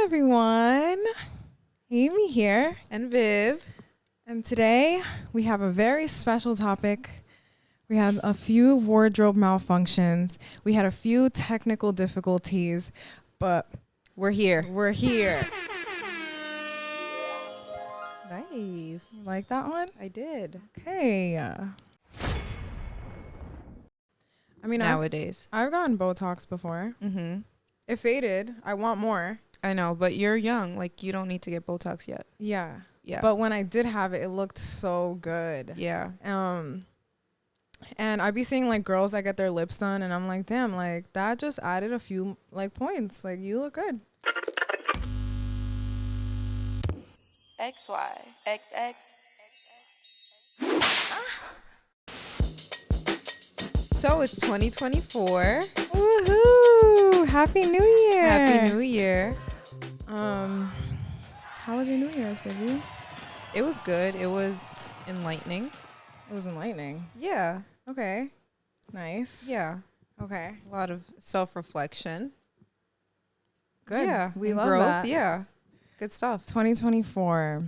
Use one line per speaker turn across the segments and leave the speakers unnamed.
everyone. Amy here.
And Viv.
And today we have a very special topic. We had a few wardrobe malfunctions. We had a few technical difficulties, but
We're here.
we're here.
Nice.
You like that one?
I did.
Okay. I mean,
Nowadays.
I've gotten Botox before.
Mm-hmm.
It faded. I want more.
I know, but you're young. Like, you don't need to get Botox yet.
Yeah.
Yeah.
But when I did have it, it looked so good.
Yeah.
And I'd be seeing like girls that get their lips done, and I'm like, damn, like that just added a few like points. Like you look good.
XYXX.
So it's 2024.
Woohoo! Happy New Year!
Happy New Year.
How was your New Year's, baby?
It was good. It was enlightening.
It was enlightening.
Yeah.
Okay. Nice.
Yeah.
Okay.
A lot of self-reflection.
Good.
Yeah.
We
and
love
growth.
that.
Yeah. Good stuff.
2024.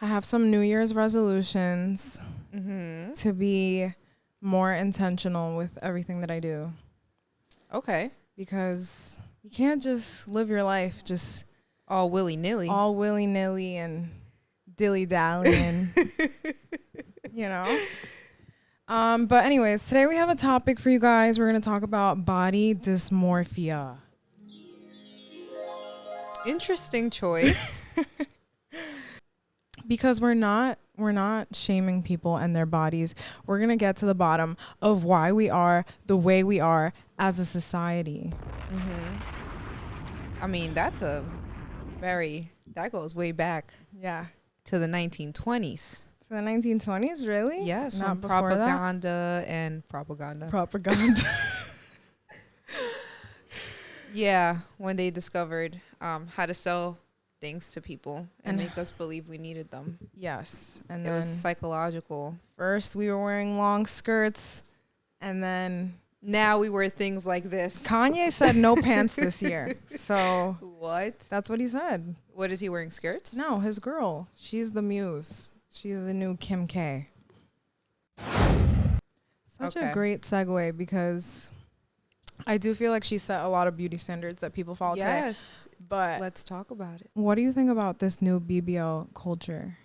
I have some New Year's resolutions
Mm-hmm.
to be more intentional with everything that I do.
Okay.
Because you can't just live your life just
All willy-nilly.
all willy-nilly and dilly-dallying, you know? But anyways, today we have a topic for you guys. We're going to talk about body dysmorphia.
Interesting choice.
Because we're not shaming people and their bodies. We're going to get to the bottom of why we are the way we are as a society.
Mm-hmm. I mean, that goes way back
Yeah.
to the 1920s.
So the 1920s, really?
Yes,
Not
from
before that?
propaganda and propaganda.
Propaganda.
Yeah, when they discovered how to sell things to people and
And-
make us believe we needed them.
Yes. And
It
then
was psychological.
first we were wearing long skirts, and then
Now we wear things like this.
Kanye said no pants this year. So
What?
that's what he said.
What is he wearing? Skirts?
No, his girl. She's the muse. She's the new Kim K. Such
Okay.
a great segue because I do feel like she set a lot of beauty standards that people follow today.
Yes.
But
Let's talk about it.
what do you think about this new BBL culture?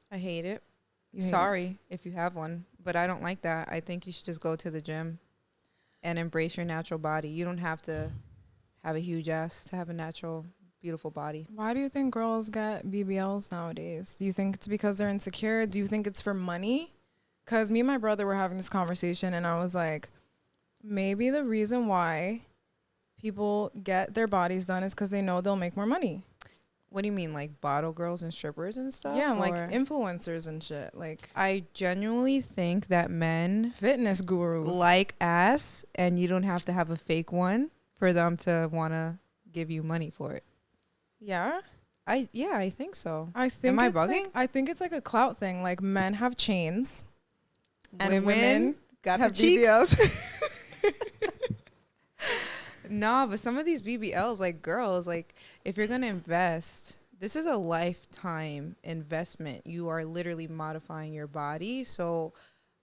I hate it.
You hate it?
Sorry if you have one, but I don't like that. I think you should just go to the gym and embrace your natural body. You don't have to have a huge ass to have a natural, beautiful body.
Why do you think girls get BBLs nowadays? Do you think it's because they're insecure? Do you think it's for money? Because me and my brother were having this conversation, and I was like, maybe the reason why people get their bodies done is because they know they'll make more money.
What do you mean, like bottle girls and strippers and stuff?
Yeah, like
Or-
influencers and shit. Like
I genuinely think that men
fitness gurus.
like ass, and you don't have to have a fake one for them to want to give you money for it.
Yeah?
I think so.
I think
Am I
it's like-
bugging?
I think it's like a clout thing. Like men have chains. And
Women
women
got
have
the cheeks.
BBLs.
Nah, but some of these BBLs, like girls, like if you're gonna invest, this is a lifetime investment. You are literally modifying your body, so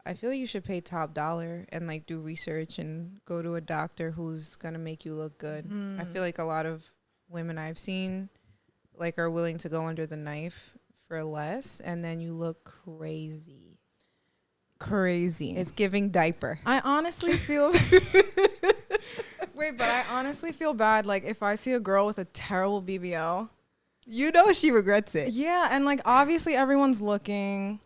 I feel like you should pay top dollar and like do research and go to a doctor who's gonna make you look good. I feel like a lot of women I've seen like are willing to go under the knife for less, and then you look crazy.
Crazy.
It's giving diaper.
I honestly feel Wait, but I honestly feel bad like if I see a girl with a terrible BBL.
You know she regrets it.
Yeah, and like obviously everyone's looking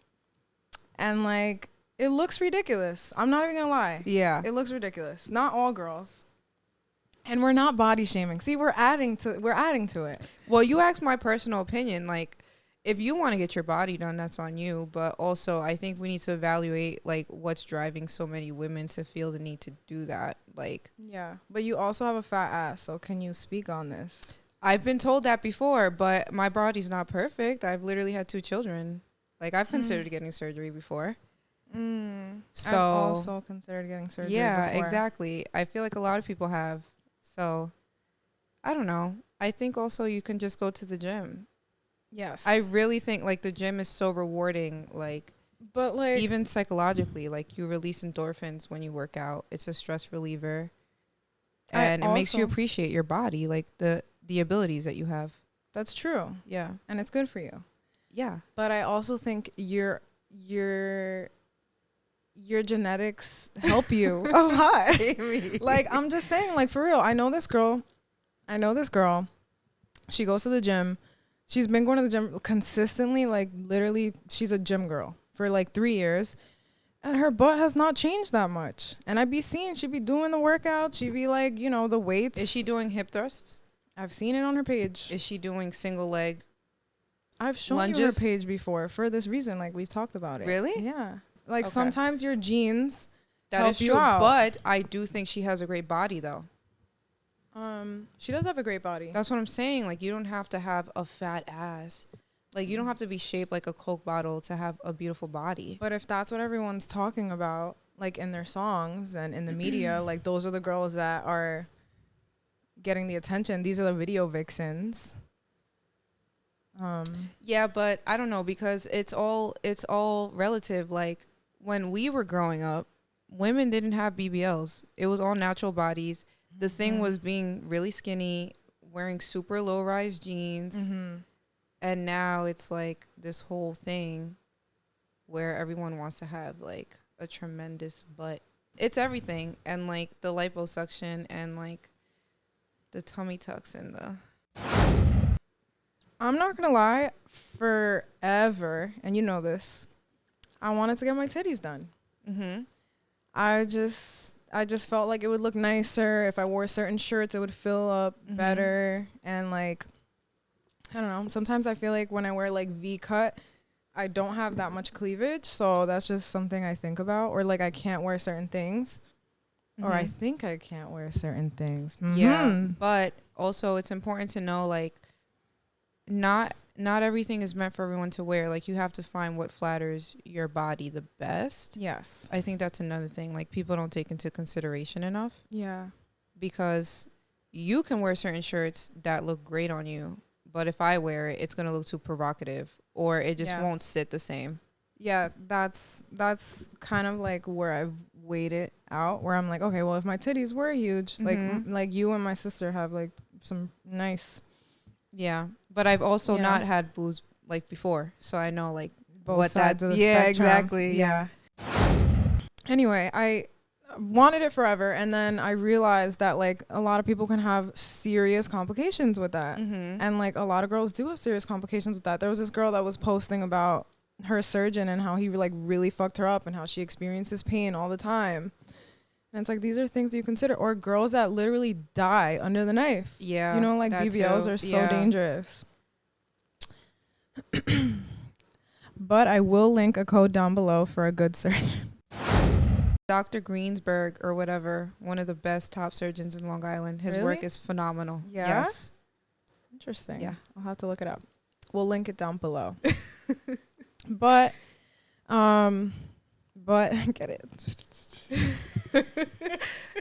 and like it looks ridiculous. I'm not even going to lie.
Yeah.
It looks ridiculous. Not all girls. And we're not body shaming. See, we're adding to it.
Well, you asked my personal opinion. Like, if you want to get your body done, that's on you. But also, I think we need to evaluate, like, what's driving so many women to feel the need to do that. Like,
Yeah, but you also have a fat ass, so can you speak on this?
I've been told that before, but my body's not perfect. I've literally had 2 children. Like, I've considered getting surgery before. So
I've also considered getting surgery
yeah,
before.
exactly. I feel like a lot of people have. So I don't know. I think also you can just go to the gym.
Yes.
I really think like the gym is so rewarding, like,
but like
even psychologically, like you release endorphins when you work out. It's a stress reliever, and it makes you appreciate your body, like the abilities that you have.
that's true.
Yeah.
And it's good for you.
Yeah.
But I also think your genetics help you a lot. Like, I'm just saying, like, for real. I know this girl. She goes to the gym. She's been going to the gym consistently, like, literally, she's a gym girl for like 3 years. And her butt has not changed that much. And I be seeing she be doing the workout. She be like, you know, the weights.
Is she doing hip thrusts?
I've seen it on her page.
Is she doing single leg?
I've shown
lunges?
you her page before for this reason. Like, we've talked about it.
Really?
Yeah. Like,
Okay.
sometimes your genes
That
help
is
you
true.
out.
But I do think she has a great body, though.
She does have a great body.
That's what I'm saying. Like, you don't have to have a fat ass. Like, you don't have to be shaped like a Coke bottle to have a beautiful body.
But if that's what everyone's talking about, like, in their songs and in the media, like, those are the girls that are getting the attention. These are the video vixens.
Yeah, but I don't know, because it's all relative. Like, when we were growing up, women didn't have BBLs. It was all natural bodies. The thing was being really skinny, wearing super low-rise jeans. And now it's like this whole thing where everyone wants to have like a tremendous butt. It's everything. And like the liposuction and like the tummy tucks and the...
I'm not gonna lie, forever, and you know this, I wanted to get my titties done. I just felt like it would look nicer if I wore certain shirts. It would fill up better, and like, I don't know. Sometimes I feel like when I wear like V cut, I don't have that much cleavage, so that's just something I think about. Or like I can't wear certain things, or I think I can't wear certain things.
Yeah, but also it's important to know like not everything is meant for everyone to wear. Like, you have to find what flatters your body the best.
Yes.
I think that's another thing like people don't take into consideration enough.
Yeah.
Because you can wear certain shirts that look great on you, but if I wear it, it's going to look too provocative, or it just won't sit the same.
Yeah, that's kind of like where I've weighed it out, where I'm like, okay, well, if my titties were huge, like you and my sister have like some nice...
Yeah, but I've also not had boobs like before, so I know like both sides of the spectrum.
Exactly. Yeah. Anyway, I wanted it forever, and then I realized that like a lot of people can have serious complications with that, and like a lot of girls do have serious complications with that. There was this girl that was posting about her surgeon and how he like really fucked her up and how she experiences pain all the time. And it's like, these are things you consider. Or girls that literally die under the knife.
Yeah.
You know, like BBLs are so dangerous. But I will link a code down below for a good surgeon.
Dr. Greenberg or whatever, one of the best top surgeons in Long Island. His work is phenomenal.
Yeah?
Yes.
Interesting.
Yeah.
I'll have to look it up. We'll link it down below. But get it.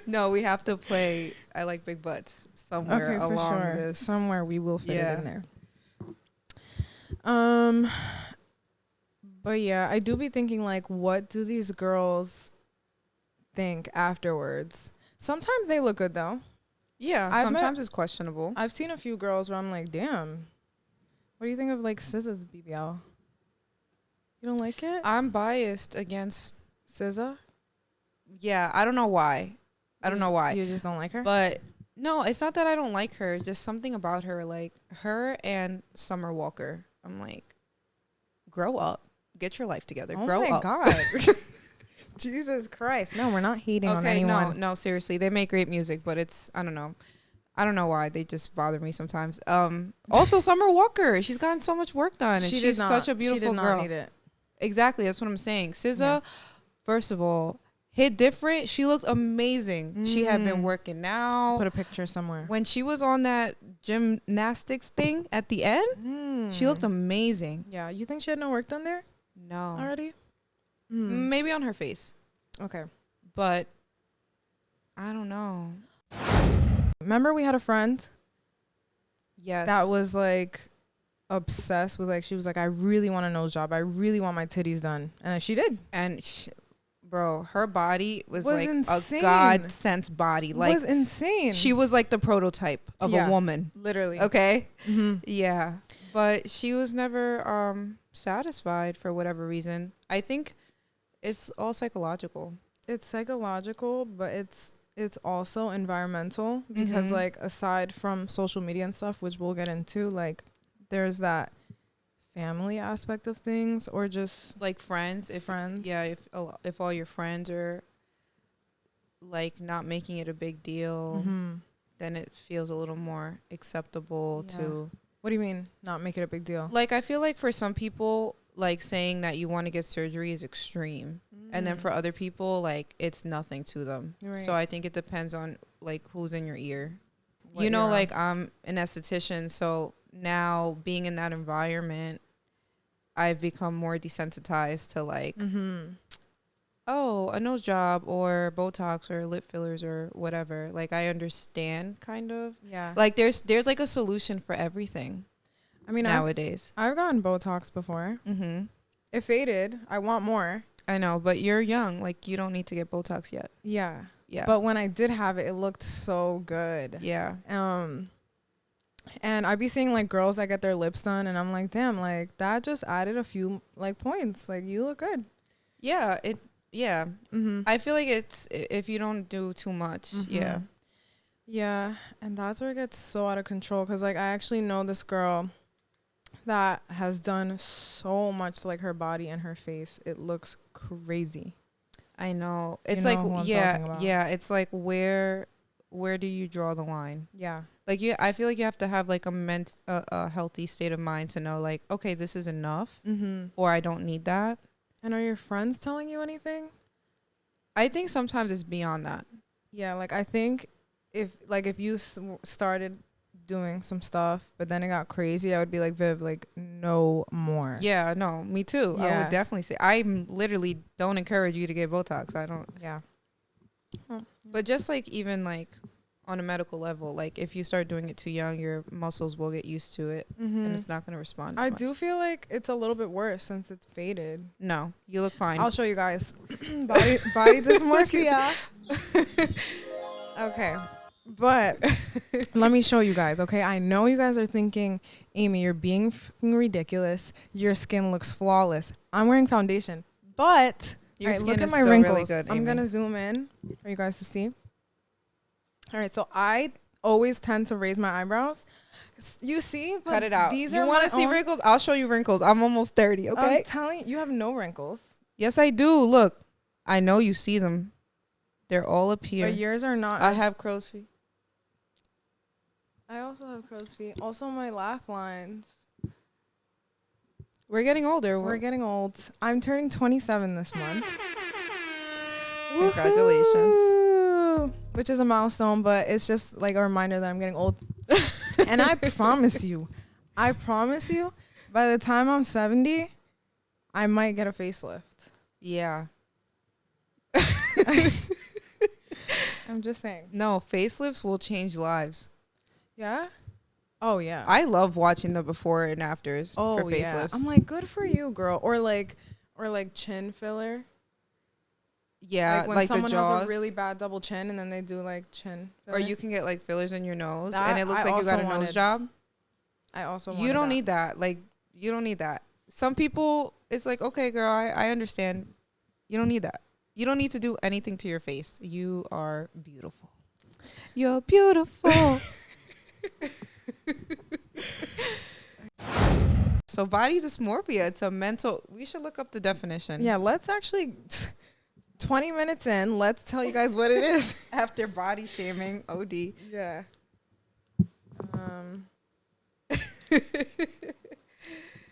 No, we have to play I Like Big Butts somewhere along this.
Somewhere we will fit it in there. But yeah, I do be thinking like, what do these girls think afterwards? Sometimes they look good though.
Yeah, sometimes it's questionable.
I've seen a few girls where I'm like, damn, what do you think of like SZA's BBL? You don't like it?
I'm biased against
SZA?
Yeah, I don't know why.
You just don't like her?
But no, it's not that I don't like her. Just something about her, like her and Summer Walker. I'm like, grow up, get your life together. Grow up.
Oh my God. Jesus Christ. No, we're not hating on anyone.
No, seriously. They make great music, but it's, I don't know why. They just bother me sometimes. Also, Summer Walker. She's gotten so much work done. And she's such a beautiful girl. She did not need it. Exactly. That's what I'm saying. SZA, first of all, hit different. She looked amazing. She had been working out.
Put a picture somewhere.
When she was on that gymnastics thing at the end, she looked amazing.
Yeah. You think she had no work done there?
No.
Already?
Maybe on her face.
Okay.
But I don't know.
Remember we had a friend
Yes.
that was like obsessed with, like, she was like, I really want a nose job. I really want my titties done. And she did.
And bro, her body was like
insane.
a God sent body. Like,
was insane.
she was like the prototype of a woman.
Literally.
Okay.
Mm-hmm.
Yeah. But she was never satisfied for whatever reason. I think it's all psychological.
It's psychological, but it's also environmental, because like, aside from social media and stuff, which we'll get into, like, there's that family aspect of things, or just
Like friends. If all your friends are like not making it a big deal, then it feels a little more acceptable to.
What do you mean, not make it a big deal?
Like, I feel like for some people, like, saying that you want to get surgery is extreme. And then for other people, like, it's nothing to them.
Right.
So I think it depends on, like, who's in your ear.
What
you know,
ear?
like, I'm an esthetician. So now being in that environment, I've become more desensitized to, like, oh, a nose job or Botox or lip fillers or whatever. Like, I understand, kind of.
Yeah.
Like, there's like a solution for everything.
I mean,
nowadays.
I've gotten Botox before. It faded. I want more.
I know, but you're young. Like, you don't need to get Botox yet.
Yeah.
Yeah.
But when I did have it, it looked so good.
Yeah.
And I'd be seeing, like, girls that get their lips done, and I'm like, damn, like, that just added a few, like, points. Like, you look good.
Yeah. Yeah. I feel like it's, if you don't do too much. Yeah.
Yeah. And that's where it gets so out of control. Because, like, I actually know this girl that has done so much to, like, her body and her face. It looks crazy.
I know. It's
You know
like,
who I'm talking about.
yeah. It's like, where do you draw the line?
Yeah.
Like, I feel like you have to have, like, a healthy state of mind to know, like, okay, this is enough, or I don't need that.
And are your friends telling you anything?
I think sometimes it's beyond that.
Yeah, like, I think if you started doing some stuff, but then it got crazy, I would be like, Viv, like, no more.
Yeah, no, me too. I would definitely say, I literally don't encourage you to get Botox. I don't.
Yeah.
But just, like, even, like, on a medical level, like, if you start doing it too young, your muscles will get used to it, and it's not going to respond as much.
do feel like it's a little bit worse since it's faded.
No, you look fine.
I'll show you guys. body dysmorphia. Okay. But let me show you guys, okay? I know you guys are thinking, Amy, you're being fucking ridiculous. Your skin looks flawless. I'm wearing foundation. But
Your
skin
skin
look at
is
my
still
wrinkles.
really good,
I'm
Amy.
going to zoom in for you guys to see. All right, so I always tend to raise my eyebrows. You see?
Cut it out.
These
You
are
want to
my
see
own-
wrinkles? I'll show you wrinkles. I'm almost 30, okay?
I'm telling you, you have no wrinkles.
Yes, I do. Look, I know you see them. They're all up here.
But yours are not.
I have crow's feet.
I also have crow's feet. Also, my laugh lines.
We're getting older.
We're getting old. I'm turning 27 this month.
Congratulations.
Woohoo! Which is a milestone, but it's just like a reminder that I'm getting old. And I promise you, by the time I'm 70, I might get a facelift.
Yeah.
I'm just saying.
No, facelifts will change lives.
Yeah? Oh, yeah.
I love watching the before and afters for facelifts.
Yeah. I'm like, good for you, girl. Or like chin filler.
Yeah,
like when
like
someone
the jaws.
has a really bad double chin and then they do like chin filler.
Or you can get like fillers in your nose
That
and it looks
I
like you got a
also
nose job.
I also
You don't need that. Like, you don't need that. Some people, it's like, okay, girl, I understand. You don't need that. You don't need to do anything to your face. You are beautiful. You're beautiful. So body dysmorphia, it's a mental, we should look up the definition.
Yeah, let's actually 20 minutes in, let's tell you guys what it is.
After body shaming, OD.
Yeah.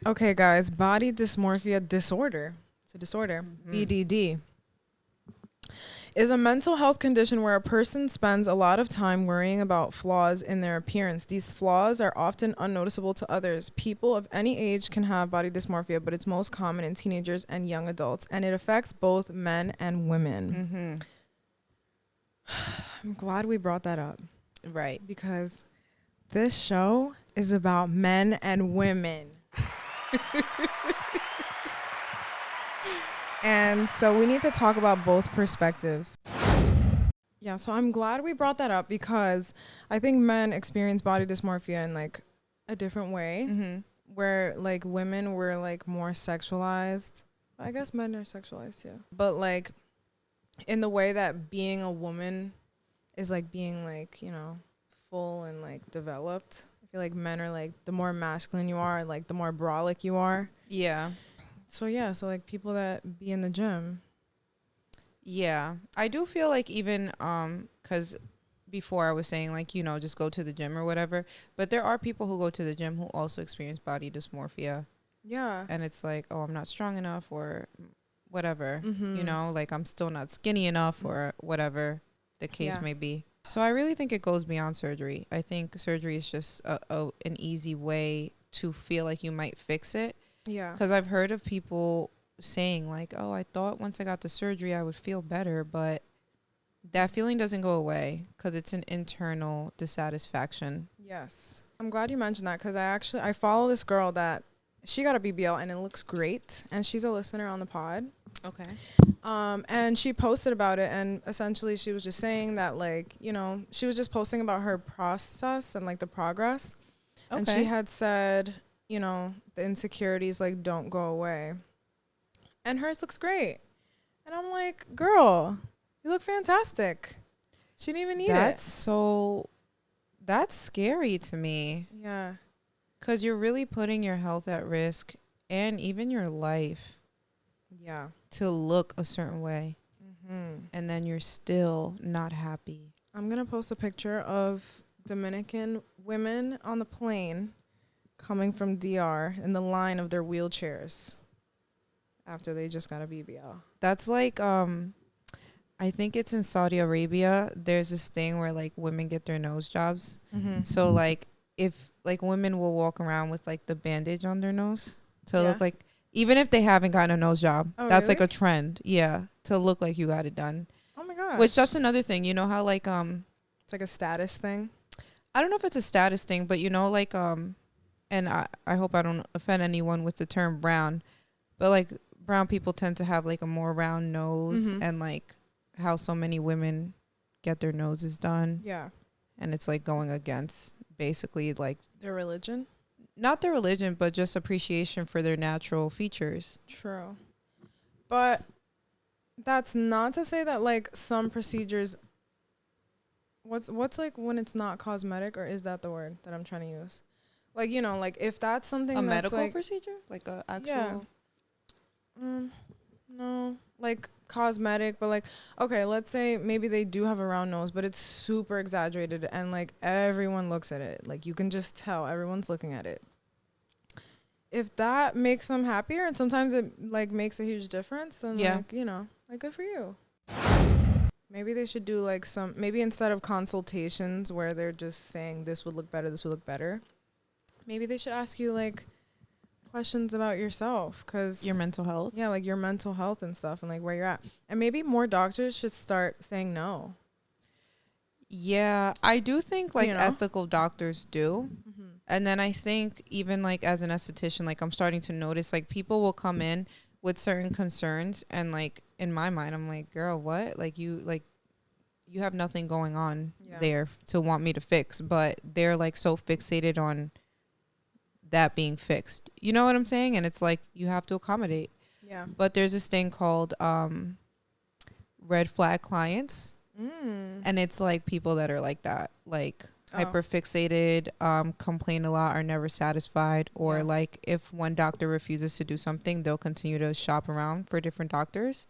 Okay, guys, body dysmorphia disorder. It's a disorder. BDD. Is a mental health condition where a person spends a lot of time worrying about flaws in their appearance. These flaws are often unnoticeable to others. People of any age can have body dysmorphia, but it's most common in teenagers and young adults, and it affects both men and women. I'm glad we brought that up.
Right.
Because this show is about men and women. And so we need to talk about both perspectives. Yeah, so I'm glad we brought that up because I think men experience body dysmorphia in like a different way, where like women were like more sexualized. I guess men are sexualized too. But like in the way that being a woman is like being like, you know, full and like developed. I feel like men are like the more masculine you are, like the more brolic you are.
Yeah.
So yeah, so like people that be in the gym.
Yeah. I do feel like even cuz before I was saying like, you know, just go to the gym or whatever, but there are people who go to the gym who also experience body dysmorphia.
Yeah.
And it's like, oh, I'm not strong enough or whatever,
Mm-hmm.
you know, like I'm still not skinny enough or whatever the case may be. So I really think it goes beyond surgery. I think surgery is just an easy way to feel like you might fix it.
Yeah.
Because I've heard of people saying like, oh, I thought once I got the surgery I would feel better, but that feeling doesn't go away because it's an internal dissatisfaction.
Yes. I'm glad you mentioned that because I follow this girl that she got a BBL and it looks great. And she's a listener on the pod.
Okay.
And she posted about it, and essentially she was just saying that, like, you know, she was just posting about her process and like the progress. Okay. And she had said, you know, the insecurities like don't go away. And hers looks great. And I'm like, girl, you look fantastic. She didn't even need it.
That's scary to me.
Yeah. Because
you're really putting your health at risk and even your life.
Yeah.
To look a certain way. Mm-hmm. And then you're still not happy.
I'm going to post a picture of Dominican women on the plane coming from DR in the line of their wheelchairs after they just got a BBL.
That's like, I think it's in Saudi Arabia. There's this thing where like women get their nose jobs. Mm-hmm. So like if like women will walk around with like the bandage on their nose to look like, even if they haven't gotten a nose job, that's really? Like a trend. Yeah. To look like you got it done.
Oh my gosh.
Which that's another thing. You know how like,
it's like a status thing.
I don't know if it's a status thing, but you know, like, and I hope I don't offend anyone with the term brown, but like brown people tend to have like a more round nose and like how so many women get their noses done.
Yeah.
And it's like going against basically like
their religion.
Not their religion, but just appreciation for their natural features.
True. But that's not to say that like some procedures, what's like when it's not cosmetic, or is that the word that I'm trying to use? Like, you know, like if that's something
a
that's
medical
like,
procedure? Like a actual?
Yeah. No, like cosmetic, but like, okay, let's say maybe they do have a round nose, but it's super exaggerated and like everyone looks at it. Like you can just tell everyone's looking at it. If that makes them happier, and sometimes it like makes a huge difference, then like, you know, like good for you. Maybe they should do like maybe instead of consultations where they're just saying this would look better, maybe they should ask you like questions about yourself, because
your mental health.
Yeah, like your mental health and stuff, and like where you're at. And maybe more doctors should start saying no.
Yeah, I do think like ethical doctors do. Mm-hmm. And then I think even like as an esthetician, like I'm starting to notice like people will come in with certain concerns, and like in my mind I'm like, girl, what? Like you have nothing going on there to want me to fix, but they're like so fixated on that being fixed. You know what I'm saying? And it's like you have to accommodate. Yeah. But there's this thing called red flag clients. And it's like people that are like that, like hyper fixated, complain a lot, are never satisfied, or like if one doctor refuses to do something, they'll continue to shop around for different doctors.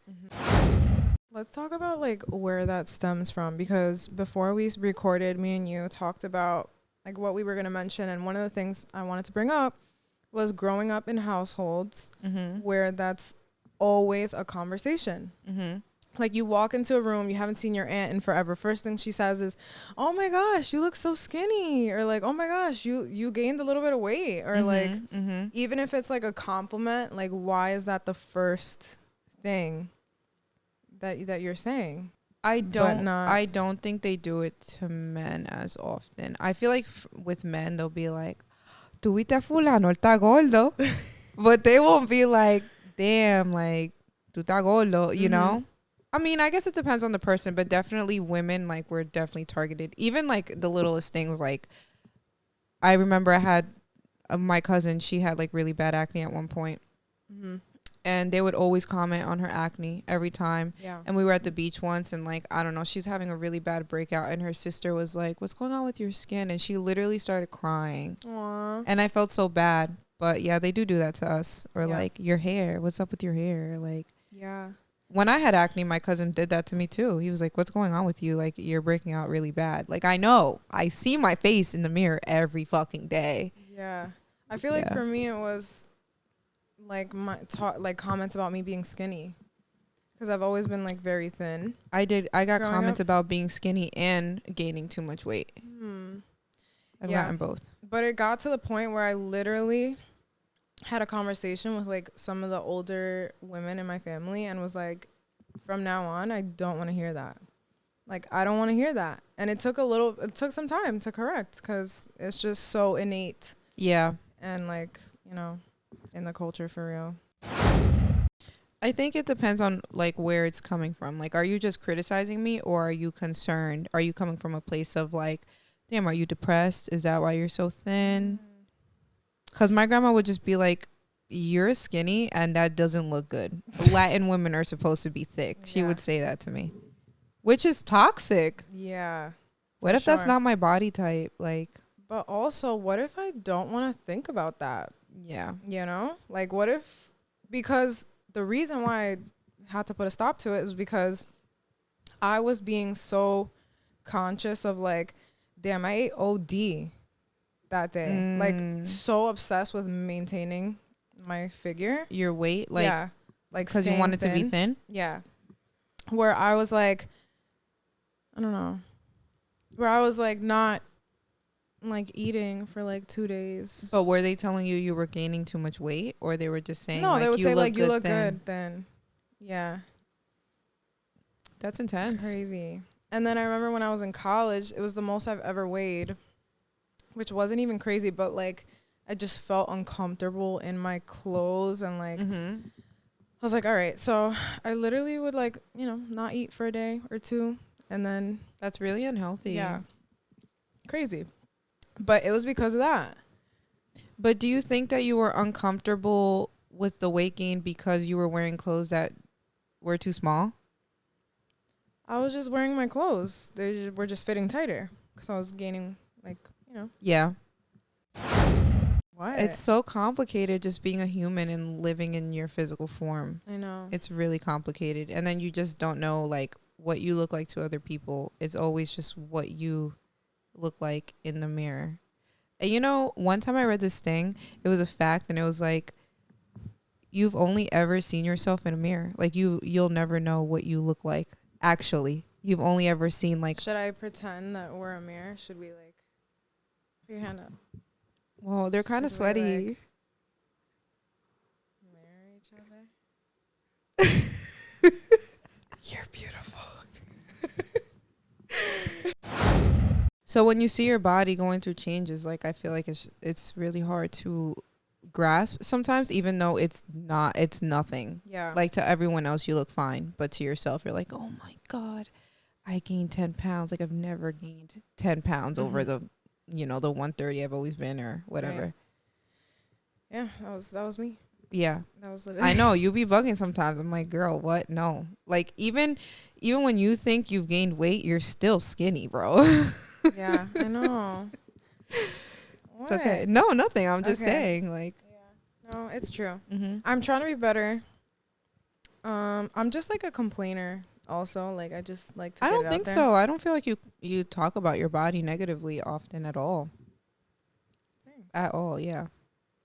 Let's talk about like where that stems from, because before we recorded, me and you talked about like what we were going to mention, and one of the things I wanted to bring up was growing up in households where that's always a conversation. Like you walk into a room, you haven't seen your aunt in forever. First thing she says is, "Oh my gosh, you look so skinny," or like, "Oh my gosh, you gained a little bit of weight," or like, even if it's like a compliment, like why is that the first thing that you're saying?
I don't think they do it to men as often. I feel like with men they'll be like, tuviste a fulano, él está gordo. But they won't be like, damn, like, tú estás gordo, you know? I mean, I guess it depends on the person, but definitely women, like, we're definitely targeted. Even, like, the littlest things, like, I remember I had my cousin, she had, like, really bad acne at one point. And they would always comment on her acne every time.
Yeah.
And we were at the beach once, and, like, I don't know, she's having a really bad breakout, and her sister was like, what's going on with your skin? And she literally started crying.
Aww.
And I felt so bad. But, yeah, they do that to us. Or,
Yeah.
like, your hair. What's up with your hair? Like,
Yeah.
when I had acne, my cousin did that to me, too. He was like, what's going on with you? Like, you're breaking out really bad. Like, I know. I see my face in the mirror every fucking day.
Yeah. I feel like for me, it was like like comments about me being skinny, because I've always been like very thin.
I got
Growing
comments
up.
about being skinny and gaining too much weight. I've gotten both.
But it got to the point where I literally had a conversation with like some of the older women in my family and was like, from now on, I don't want to hear that. Like, I don't want to hear that. And it took some time to correct, because it's just so innate.
Yeah.
And like, you know, in the culture for real.
I think it depends on like where it's coming from. Like, are you just criticizing me, or are you concerned? Are you coming from a place of like, damn, are you depressed? Is that why you're so thin? Because my grandma would just be like, you're skinny and that doesn't look good. Latin women are supposed to be thick. She would say that to me, which is toxic.
Yeah.
What if that's not my body type? Like,
but also, what if I don't want to think about that?
Yeah.
You know, like, what if, because the reason why I had to put a stop to it is because I was being so conscious of like, damn, I ate OD that day. Like, so obsessed with maintaining my figure.
Your weight? Like,
yeah. Like,
because you wanted to be thin?
Yeah. Where I was like, I don't know. Where I was like not like eating for like 2 days.
But were they telling you you were gaining too much weight, or they were just saying
no,
like,
they would
you
say
look
like, you look
thin?
good then. Yeah.
That's intense.
Crazy. And then I remember when I was in college, it was the most I've ever weighed, which wasn't even crazy, but like I just felt uncomfortable in my clothes, and like I was like, all right. So I literally would like, you know, not eat for a day or two, and then
that's really unhealthy.
Yeah. Crazy. But it was because of that.
But do you think that you were uncomfortable with the weight gain because you were wearing clothes that were too small?
I was just wearing my clothes. They were just fitting tighter because I was gaining, like, you know.
Yeah.
What?
It's so complicated just being a human and living in your physical form.
I know.
It's really complicated. And then you just don't know, like, what you look like to other people. It's always just what you look like in the mirror. And you know, one time I read this thing, it was a fact, and it was like, you've only ever seen yourself in a mirror. Like, you'll never know what you look like. Actually, you've only ever seen like.
Should I pretend that we're a mirror? Should we like put your hand up?
Well, they're kind of sweaty.
Like, mirror each other. You're beautiful.
So when you see your body going through changes, like, I feel like it's really hard to grasp sometimes, even though it's nothing.
Yeah.
Like, to everyone else you look fine, but to yourself you're like, oh my God, I gained 10 pounds. Like, I've never gained 10 pounds over the, you know, the 130 I've always been, or whatever.
Right. Yeah, that was me.
Yeah.
That was literally.
I know, you be bugging sometimes. I'm like, girl, what? No. Like, even when you think you've gained weight, you're still skinny, bro.
Yeah, I know.
It's okay. No, nothing. I'm just saying, like.
No, it's true. I'm trying to be better. I'm just like a complainer also. Like, I just like to
I
get
don't
it
think
out there.
so. I don't feel like you talk about your body negatively often at all.
Thanks.
At all, yeah.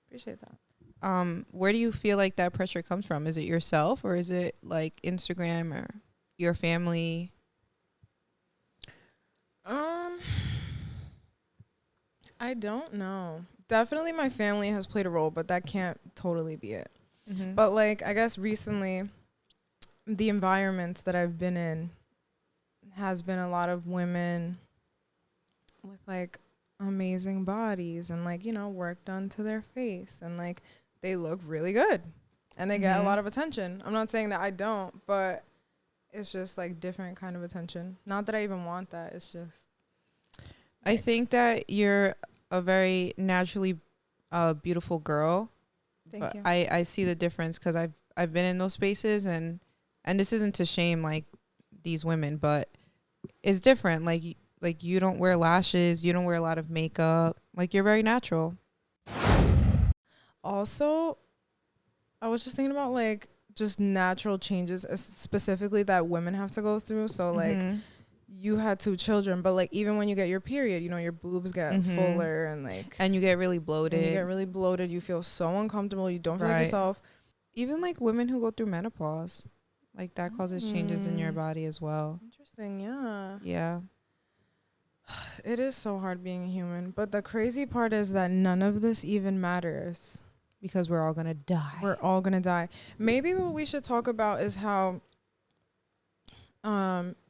Appreciate that.
Where do you feel like that pressure comes from? Is it yourself, or is it like Instagram or your family?
I don't know. Definitely my family has played a role, but that can't totally be it. But like, I guess recently the environment that I've been in has been a lot of women with like amazing bodies and like, work done to their face, and like they look really good and they get a lot of attention. I'm not saying that I don't, but it's just like different kind of attention. Not that I even want that. It's just
I think that you're a very naturally beautiful girl.
thank
But
you.
I see the difference because I've been in those spaces, and this isn't to shame like these women, but it's different. Like you don't wear lashes, you don't wear a lot of makeup. Like you're very natural.
Also, I was just thinking about like just natural changes, specifically that women have to go through. So like you had 2 children, but like even when you get your period, your boobs get fuller and like
And you get really bloated.
you get really bloated. You feel so uncomfortable. You don't feel like
Right.
yourself.
Even like women who go through menopause, like that causes changes in your body as well.
Interesting. Yeah.
Yeah.
It is so hard being a human. But the crazy part is that none of this even matters.
Because we're all gonna die.
We're all gonna die. Maybe what we should talk about is how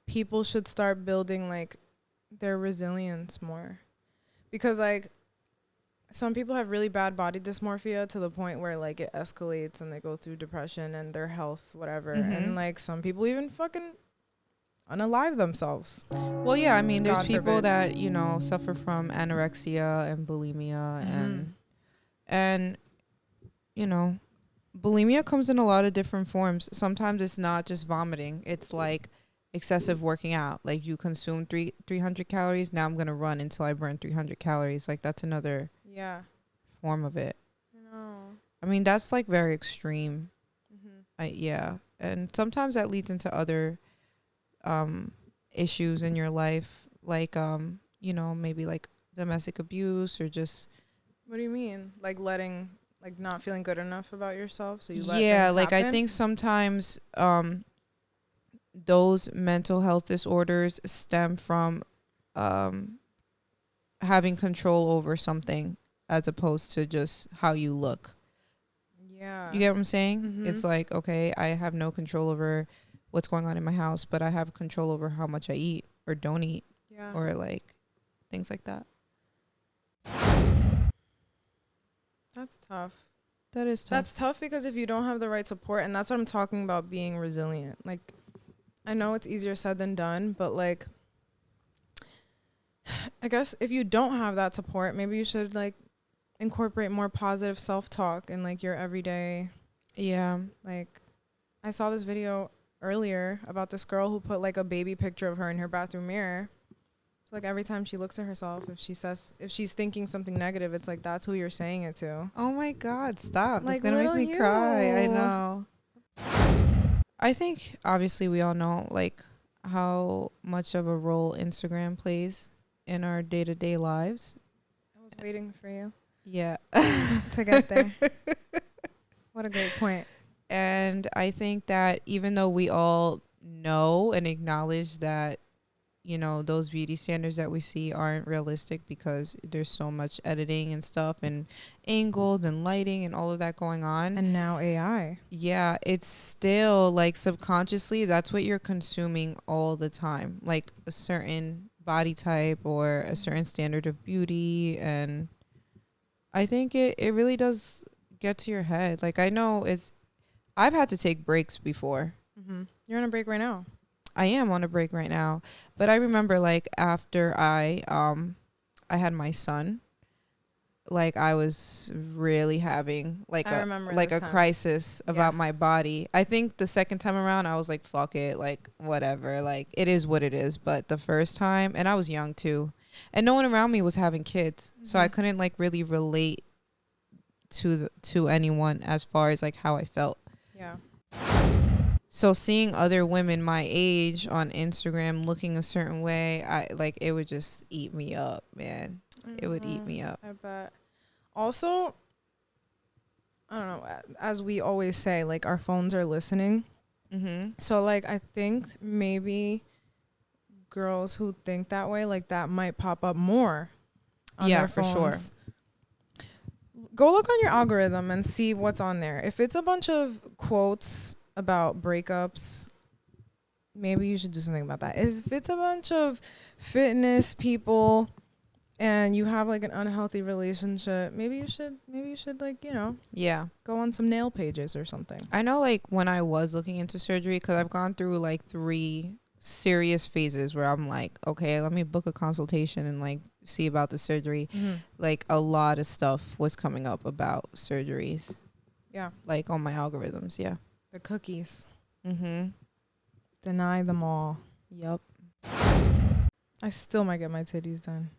people should start building like their resilience more. Because like some people have really bad body dysmorphia to the point where like it escalates and they go through depression and their health, whatever. And like some people even fucking unalive themselves.
Well, yeah, I mean, there's
God
people
forbid.
that, suffer from anorexia and bulimia and bulimia comes in a lot of different forms. Sometimes it's not just vomiting. It's like excessive working out. Like you consume 300 calories. Now I'm going to run until I burn 300 calories. Like that's another form of it.
No.
I mean, that's like very extreme. Yeah. And sometimes that leads into other issues in your life. Like, maybe like domestic abuse or just.
What do you mean? Like letting, like not feeling good enough about yourself, so you let
Yeah,
things
like
happen?
I think sometimes those mental health disorders stem from having control over something as opposed to just how you look.
Yeah.
You get what I'm saying? It's like, okay, I have no control over what's going on in my house, but I have control over how much I eat or don't eat or like things like that.
That's tough.
That is tough.
That's tough because if you don't have the right support, and that's what I'm talking about, being resilient. Like, I know it's easier said than done, but like, I guess if you don't have that support, maybe you should like incorporate more positive self-talk in like your everyday.
Yeah.
Like, I saw this video earlier about this girl who put like a baby picture of her in her bathroom mirror. So like every time she looks at herself, if she's thinking something negative, it's like that's who you're saying it to.
Oh my God, stop.
Like,
That's gonna make me cry. I
you.
know. I think obviously we all know like how much of a role Instagram plays in our day-to-day lives.
I was waiting for you.
Yeah.
To get there. What a great point.
And I think that even though we all know and acknowledge that, those beauty standards that we see aren't realistic because there's so much editing and stuff and angles and lighting and all of that going on.
And now AI.
Yeah, it's still like subconsciously that's what you're consuming all the time. Like a certain body type or a certain standard of beauty. And I think it really does get to your head. Like I know I've had to take breaks before.
You're on a break right now.
I am on a break right now, but I remember like after I had my son, like I was really having like a crisis about my body. I think the second time around I was like, fuck it, like whatever, like it is what it is. But the first time, and I was young too, and no one around me was having kids, so I couldn't like really relate to anyone as far as like how I felt.
Yeah.
So seeing other women my age on Instagram looking a certain way, it would just eat me up, man. It would eat me up.
I bet. Also, I don't know, as we always say, like our phones are listening. So like I think maybe girls who think that way, like that might pop up more on their phones.
For sure.
Go look on your algorithm and see what's on there. If it's a bunch of quotes about breakups, maybe you should do something about that. If it's a bunch of fitness people and you have like an unhealthy relationship, maybe you should like,
Yeah.
go on some nail pages or something.
I know, like, when I was looking into surgery, because I've gone through like 3 serious phases where I'm like, okay, let me book a consultation and like see about the surgery. Like, a lot of stuff was coming up about surgeries.
Yeah.
Like, on my algorithms. Yeah.
The cookies.
Mm-hmm.
Deny them all.
Yep.
I still might get my titties done.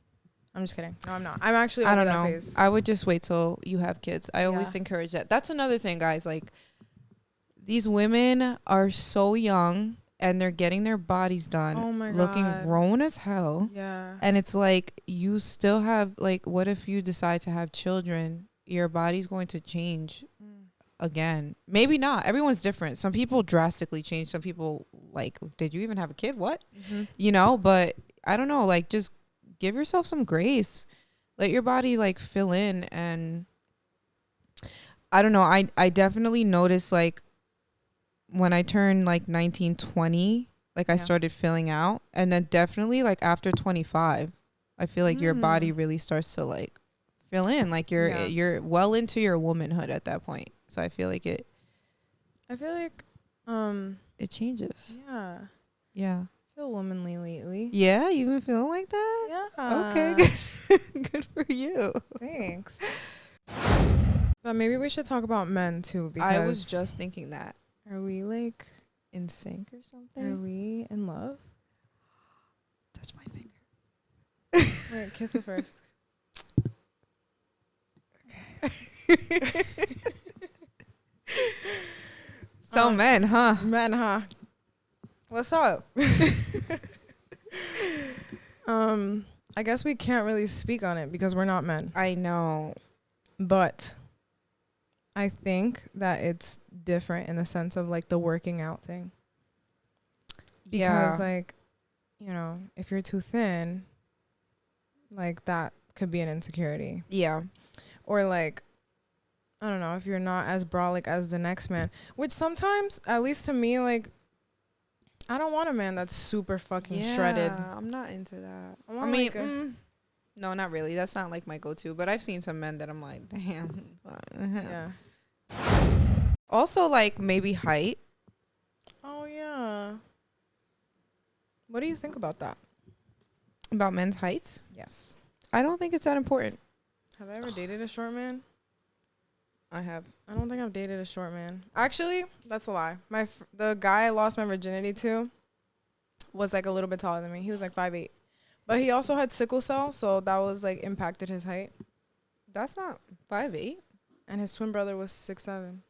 I'm just kidding. No, I'm not. I'm actually over
I don't
that
know.
phase.
I would just wait till you have kids. I always encourage that. That's another thing, guys. Like, these women are so young and they're getting their bodies done.
Oh my
looking
God.
grown as hell.
Yeah.
And it's like, you still have, like, what if you decide to have children? Your body's going to change again. Maybe not. Everyone's different. Some people drastically change. Some people, like, did you even have a kid? What? You know, but I don't know. Like, just give yourself some grace. Let your body, like, fill in. And I don't know. I definitely noticed, like, when I turned, like, 19, 20, like, I started filling out. And then definitely, like, after 25, I feel like your body really starts to, like, fill in. Like, you're well into your womanhood at that point. So I feel like it changes.
Yeah.
Yeah.
I feel womanly lately.
Yeah, you been feeling like that?
Yeah.
Okay, good. Good for you.
Thanks. But maybe we should talk about men too, because
I was just thinking that.
Are we like
in sync or something?
Are we in love?
Touch my finger.
Wait, kiss it first.
Okay. So men, huh?
Men, huh? What's up? I guess we can't really speak on it because we're not men.
I know.
But I think that it's different in the sense of like the working out thing. Because like, you know, if you're too thin, like that could be an insecurity.
Yeah.
Or like, I don't know, if you're not as brolic as the next man, which sometimes, at least to me, like, I don't want a man that's super fucking shredded.
I'm not into that.
I mean, like
no, not really. That's not like my go-to. But I've seen some men that I'm like, damn.
Yeah.
Also, like, maybe height.
Oh, yeah. What do you think about that?
About men's heights?
Yes.
I don't think it's that important.
Have I ever dated a short man?
I have.
I don't think I've dated a short man. Actually, that's a lie. The guy I lost my virginity to was like a little bit taller than me. He was like 5'8". But he also had sickle cell, so that was like impacted his height.
That's not 5'8".
And his twin brother was 6'7".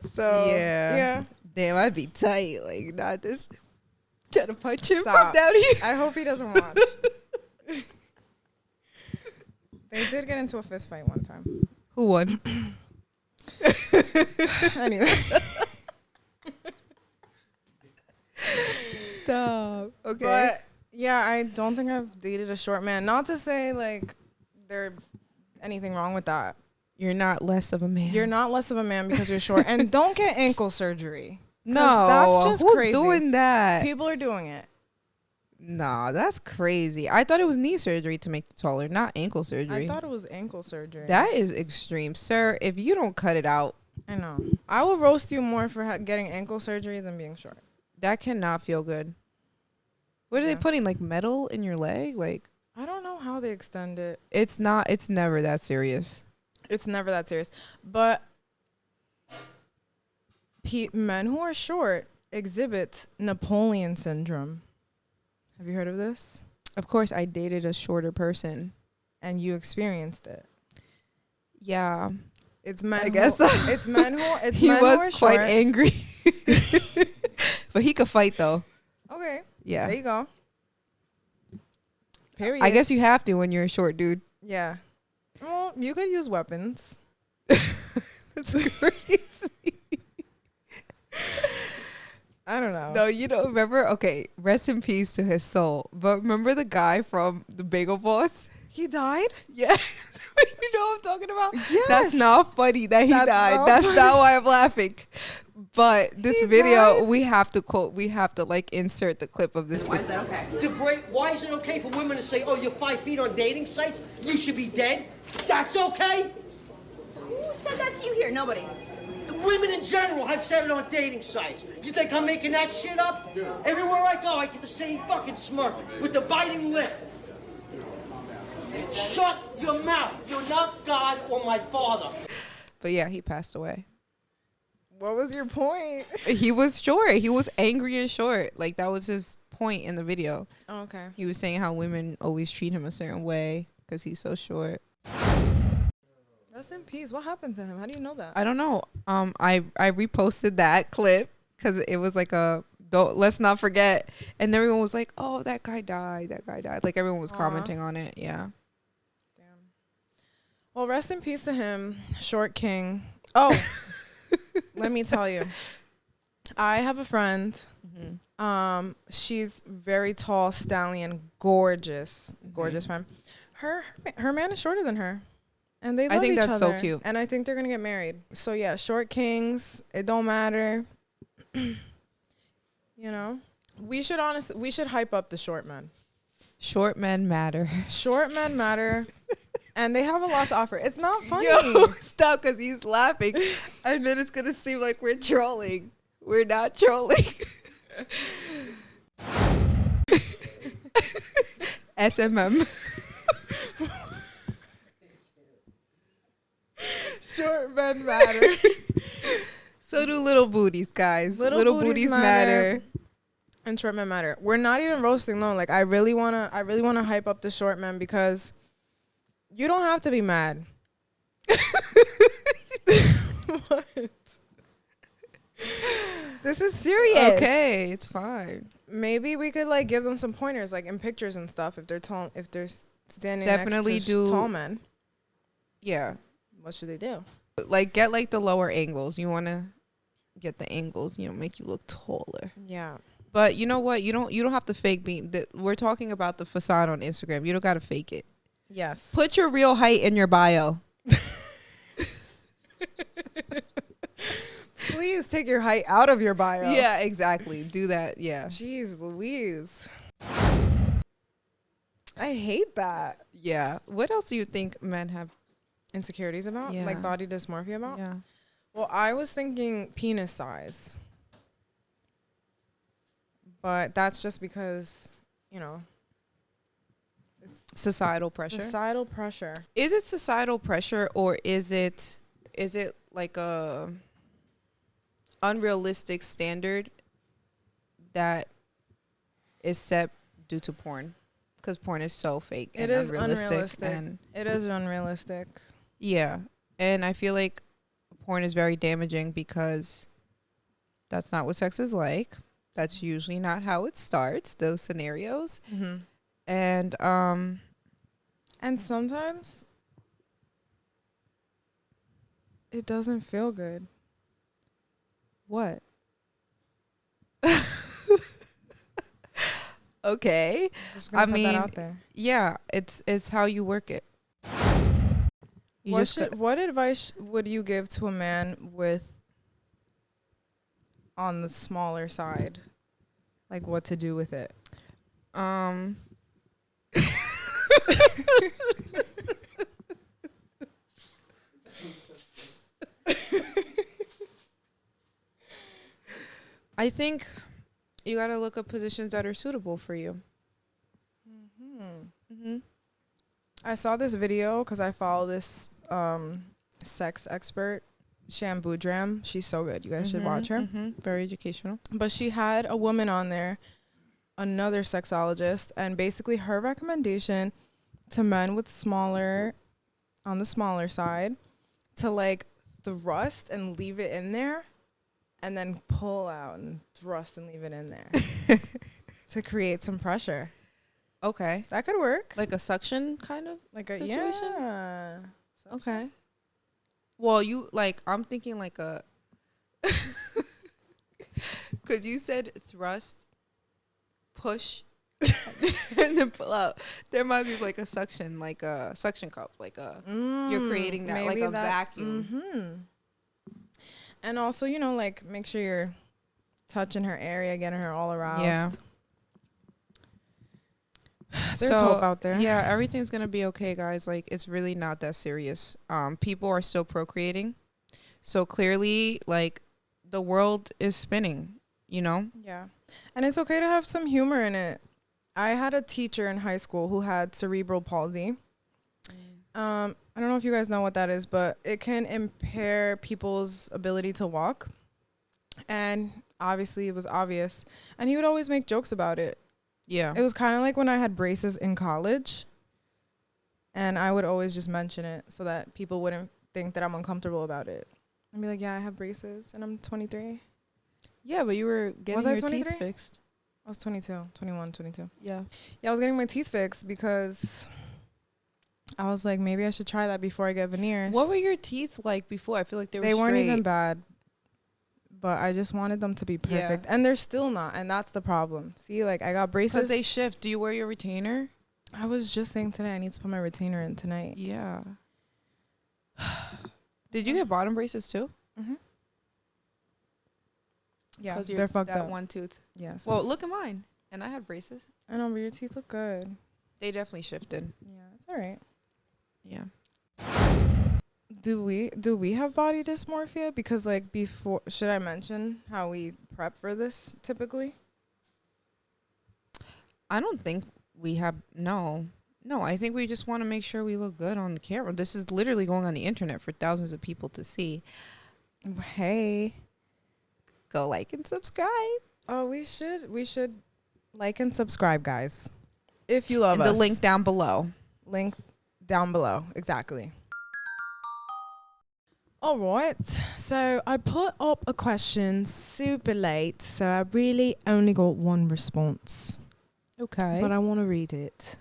So yeah.
Damn, I'd be tight. Like, not just trying to punch him
Stop.
from down here.
I hope he doesn't watch. They did get into a fist fight one time.
Who won?
Anyway.
Stop. Okay.
But yeah, I don't think I've dated a short man. Not to say like there's anything wrong with that.
You're not less of a man.
You're not less of a man because you're short. And don't get ankle surgery.
No,
that's just
who's
crazy.
doing that?
People are doing it.
Nah, that's crazy. I thought it was knee surgery to make you taller, not ankle surgery.
I thought it was ankle surgery.
That is extreme, sir. If you don't cut it out,
I know. I will roast you more for getting ankle surgery than being short.
that cannot feel good. What are they putting, like, metal in your leg? Like,
I don't know how they extend it.
it's never that serious.
It's never that serious. But men who are short exhibit Napoleon syndrome. Have you heard of this?
Of course, I dated a shorter person.
And you experienced it.
Yeah.
It's men.
I guess so.
It's men who. It's
He
men who are
was quite
short.
angry. But he could fight, though.
Okay.
Yeah.
There you go. Period.
I guess you have to when you're a short dude.
Yeah. Well, you could use weapons.
That's crazy.
I don't know.
No, you don't remember? Okay, rest in peace to his soul. But remember the guy from the Bagel Boss?
He died?
Yeah. You know what I'm talking about?
Yes.
That's not funny that he
That's
died.
not
That's
funny.
not why I'm laughing. But this
He
video,
died?
we have to like insert the clip of this.
Why is that okay?
Why is it okay for women to say, oh, you're 5 feet on dating sites? You should be dead? That's okay?
Who said that to you here? Nobody.
Women in general have said it on dating sites. You think I'm making that shit up? Everywhere I go, I get the same fucking smirk with the biting lip. Shut your mouth. You're not God or my father.
But yeah, he passed away.
What was your point?
He was short. He was angry and short. Like, that was his point in the video.
Oh, okay.
He was saying how women always treat him a certain way because he's so short.
Rest in peace. What happened to him? How do you know that?
I don't know. I reposted that clip because it was like let's not forget. And everyone was like, oh, that guy died. That guy died. Like, everyone was commenting on it. Yeah.
Damn. Well, rest in peace to him, Short King. Oh, let me tell you. I have a friend.
Mm-hmm.
She's very tall, stallion, gorgeous, gorgeous friend. Her man is shorter than her. And they love
I think
each
that's so
other.
cute.
And I think they're gonna get married. So yeah, short kings, it don't matter. You know, we should hype up the short men.
Short men matter.
Short men matter, and they have a lot to offer. It's not funny.
Yo, stop, because he's laughing, and then it's gonna seem like we're trolling. We're not trolling. SMM.
Short men matter.
So do little booties, guys.
Little
booties
booties
matter.
And short men matter. We're not even roasting though. Like I really wanna hype up the short men because you don't have to be mad. What? This is serious.
Okay, it's fine.
Maybe we could like give them some pointers, like in pictures and stuff. If they're tall, if they're standing
Definitely
next to
do
tall men,
Yeah.
what should they do?
Like, get like the lower angles. You want to get the angles, make you look taller.
Yeah.
But you know what? You don't have to fake being that. We're talking about the facade on Instagram. You don't got to fake it.
Yes.
Put your real height in your bio.
Please take your height out of your bio.
Yeah, exactly. Do that. Yeah.
Jeez Louise. I hate that.
Yeah. What else do you think men have?
Insecurities about?
Yeah.
Like body dysmorphia about?
Yeah.
Well, I was thinking penis size. But that's just because, it's
Societal pressure.
societal pressure.
Is it societal pressure, or is it like a unrealistic standard that is set due to porn? Because porn is so fake and
It is
unrealistic.
unrealistic.
And
It is unrealistic.
yeah. And I feel like porn is very damaging because that's not what sex is like. That's usually not how it starts, those scenarios.
Mm-hmm.
And
sometimes it doesn't feel good.
what? Okay.
Just gonna
I
put
mean,
that out there.
Yeah, it's how you work it. You
What advice would you give to a man with on the smaller side? Like what to do with it?
I think you gotta look up positions that are suitable for you.
I saw this video because I follow this sex expert, Shampoo Dram. She's so good. You guys should watch her.
Very educational.
But she had a woman on there, another sexologist, and basically her recommendation to men with on the smaller side, to like thrust and leave it in there, and then pull out and thrust and leave it in there to create some pressure.
Okay.
That could work.
Like a suction kind of
Like a
situation?
Yeah.
Okay. Well, I'm thinking like a, because you said thrust, push, and then pull out. There might be like a suction cup, like you're creating that like a vacuum.
And also, you know, like make sure you're touching her area, getting her all aroused.
Yeah.
There's hope out there.
Yeah, everything's gonna be okay, guys. Like, it's really not that serious. People are still procreating, so clearly, like, the world is spinning. You know.
Yeah, and it's okay to have some humor in it. I had a teacher in high school who had cerebral palsy. I don't know if you guys know what that is, but it can impair people's ability to walk. And obviously, it was obvious. And he would always make jokes about it.
Yeah.
It was kind of like when I had braces in college. And I would always just mention it so that people wouldn't think that I'm uncomfortable about it. I'd be like, yeah, I have braces and I'm 23.
Yeah, but you were getting your teeth fixed.
I was 22, 21, 22.
Yeah.
Yeah, I was getting my teeth fixed because I was like, maybe I should try that before I get veneers.
What were your teeth like before? I feel like they
weren't even bad. But I just wanted them to be perfect. Yeah. And they're still not. And that's the problem. See, like, I got braces.
Because they shift. Do you wear your retainer?
I was just saying today I need to put my retainer in tonight.
Yeah. Did you get bottom braces too?
Mm-hmm. Yeah, they're fucked up.
One tooth.
Yes.
Well, look at mine. And I had braces.
I know, but your teeth look good.
They definitely shifted.
Yeah, it's all right.
Yeah.
Do we have body dysmorphia? Because like before, should I mention how we prep for this typically?
I don't think we have. No, I think we just want to make sure we look good on the camera. This is literally going on the internet for thousands of people to see.
Hey,
go like and subscribe.
Oh, we should like and subscribe, guys. If you love us.
The link down below.
Link down below. Exactly. All right, so I put up a question super late, so I really only got one response.
Okay.
But I want to read it.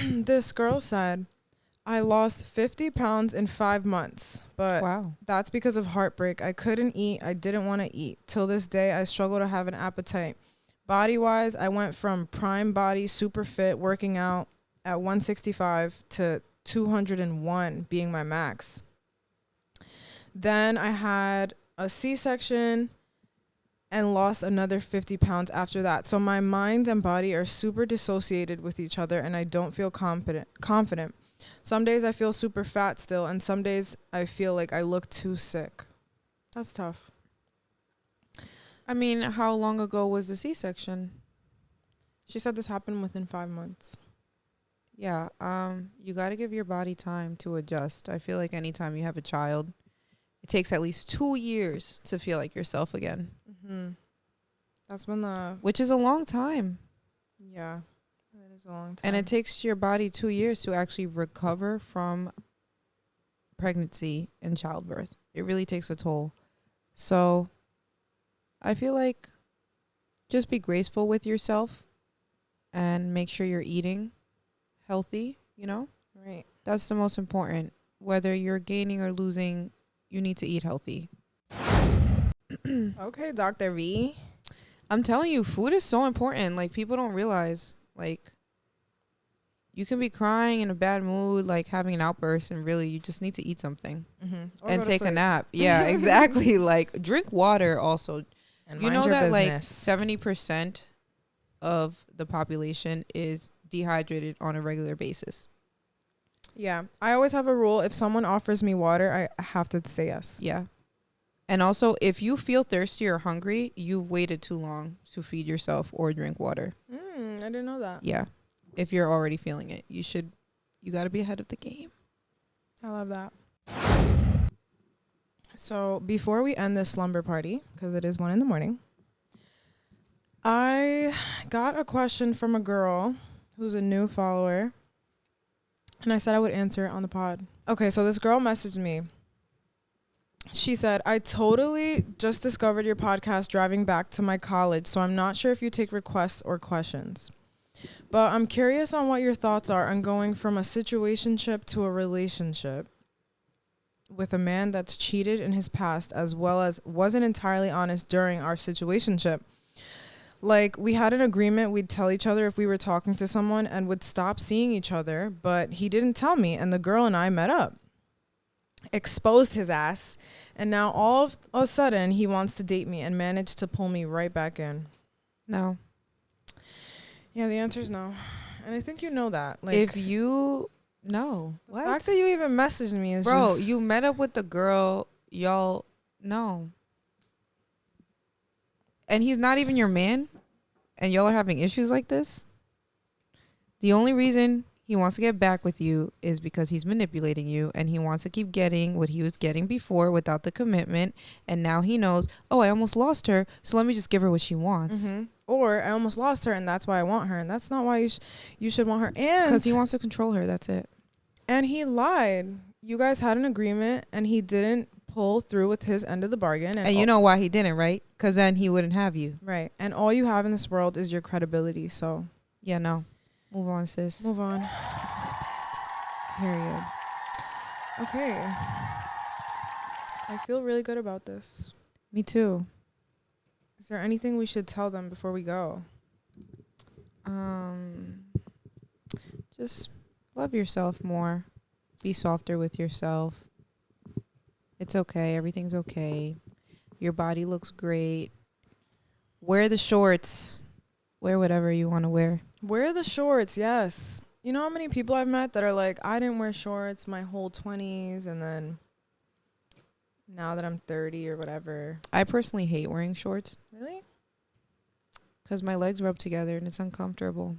This girl said, I lost 50 pounds in 5 months, but
wow,
that's because of heartbreak. I couldn't eat. I didn't want to eat. Till this day, I struggle to have an appetite. Body-wise, I went from prime body, super fit, working out at 165 to 201 being my max. Then I had a C-section and lost another 50 pounds after that. So my mind and body are super dissociated with each other and I don't feel confident. Some days I feel super fat still and some days I feel like I look too sick. That's tough.
I mean, how long ago was the C-section?
She said this happened within 5 months.
Yeah, you got to give your body time to adjust. I feel like anytime you have a child, it takes at least 2 years to feel like yourself again.
Mm-hmm. That's when
which is a long time.
Yeah, that is a long time.
And it takes your body 2 years to actually recover from pregnancy and childbirth. It really takes a toll. So I feel like just be graceful with yourself and make sure you're eating healthy, you know?
Right.
That's the most important. Whether you're gaining or losing, you need to eat healthy.
Okay, Dr. V.
I'm telling you, food is so important. Like, people don't realize, like, you can be crying in a bad mood, like having an outburst, and really you just need to eat something and take a nap. Yeah, exactly. Like, drink water also.
And
you know that
business.
Like 70% of the population is dehydrated on a regular basis.
Yeah, I always have a rule. If someone offers me water, I have to say yes.
Yeah. And also, if you feel thirsty or hungry, you waited too long to feed yourself or drink water.
I didn't know that.
Yeah. If you're already feeling it, you got to be ahead of the game.
I love that. So before we end this slumber party, because it is 1 a.m, I got a question from a girl who's a new follower. And I said I would answer it on the pod. Okay, so this girl messaged me. She said, I totally just discovered your podcast driving back to my college, so I'm not sure if you take requests or questions. But I'm curious on what your thoughts are on going from a situationship to a relationship with a man that's cheated in his past as well as wasn't entirely honest during our situationship. Like, we had an agreement, we'd tell each other if we were talking to someone and would stop seeing each other, but he didn't tell me, and the girl and I met up. Exposed his ass, and now all of a sudden he wants to date me and managed to pull me right back in.
No.
Yeah, the answer is no. And I think you know that. Like,
If you no,
the fact that you even messaged me is
bro,
just,
you met up with the girl, y'all no. And he's not even your man, and y'all are having issues like this. The only reason he wants to get back with you is because he's manipulating you, and he wants to keep getting what he was getting before without the commitment. And now he knows, oh, I almost lost her, so let me just give her what she wants.
mm-hmm. Or I almost lost her, and that's why I want her, and that's not why you should want her. And
Because he wants to control her. That's it.
And he lied. You guys had an agreement, and he didn't pull through with his end of the bargain.
And you know why he didn't, right? Because then he wouldn't have you.
Right. And all you have in this world is your credibility. So
Yeah, no. Move on, sis.
move on. Period. Okay. I feel really good about this.
Me too.
Is there anything we should tell them before we go?
Just love yourself more. Be softer with yourself. It's okay. Everything's okay. Your body looks great. Wear the shorts. Wear whatever you want to wear.
Wear the shorts, yes. You know how many people I've met that are like, I didn't wear shorts my whole 20s, and then now that I'm 30 or whatever.
I personally hate wearing shorts
Really?
because my legs rub together and it's uncomfortable.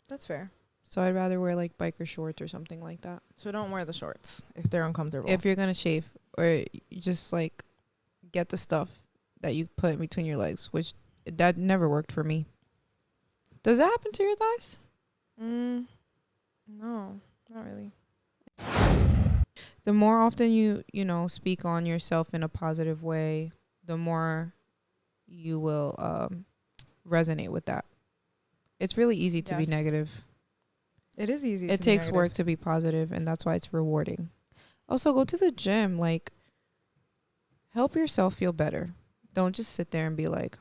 That's fair.
So I'd rather wear like biker shorts or something like that.
So don't wear the shorts if they're uncomfortable.
If you're going to shave, or you just like get the stuff that you put in between your legs, which that never worked for me. Does that happen to your thighs?
No, not really.
The more often you speak on yourself in a positive way, the more you will resonate with that. It's really easy to be
Yes.
negative.
It is easy.
It takes work to be positive, and that's why it's rewarding. Also, go to the gym. Like, help yourself feel better. Don't just sit there and be like,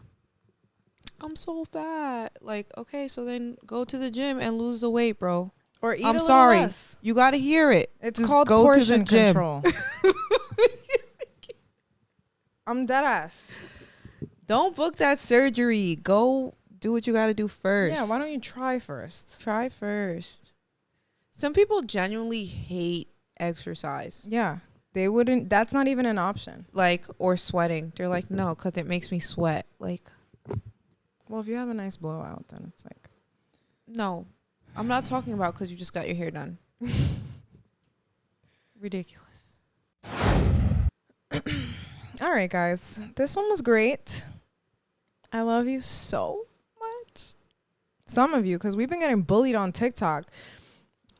I'm so fat. Like, okay, so then go to the gym and lose the weight, bro.
Or eat
I'm
a little
sorry.
less.
You got to hear it.
It's
Just
called
go
portion
to the gym.
control. I'm dead ass.
Don't book that surgery. Go do what you got to do first.
Yeah, why don't you try first?
Try first. Some people genuinely hate exercise.
Yeah, they wouldn't. That's not even an option.
Like, or sweating. They're like, no, because it makes me sweat. Like,
Well, if you have a nice blowout, then it's like,
no. I'm not talking about because you just got your hair done. Ridiculous.
all right, guys, this one was great. I love you so much. Some of you, because we've been getting bullied on TikTok.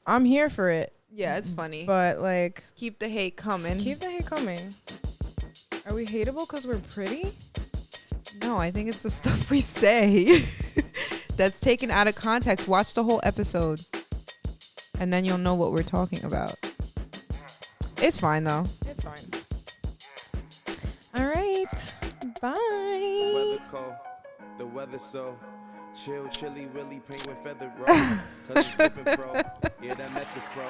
I'm here for it.
Yeah, it's funny.
But like,
Keep the hate coming.
keep the hate coming. Are we hateable because we're pretty?
No, I think it's the stuff we say that's taken out of context. Watch the whole episode, and then you'll know what we're talking about. It's fine, though.
It's fine. All right. Bye.
The weather cold, the weather so chill, chilly, willy, penguin feather roll. Cause I'm sipping pro, yeah, that Memphis pro.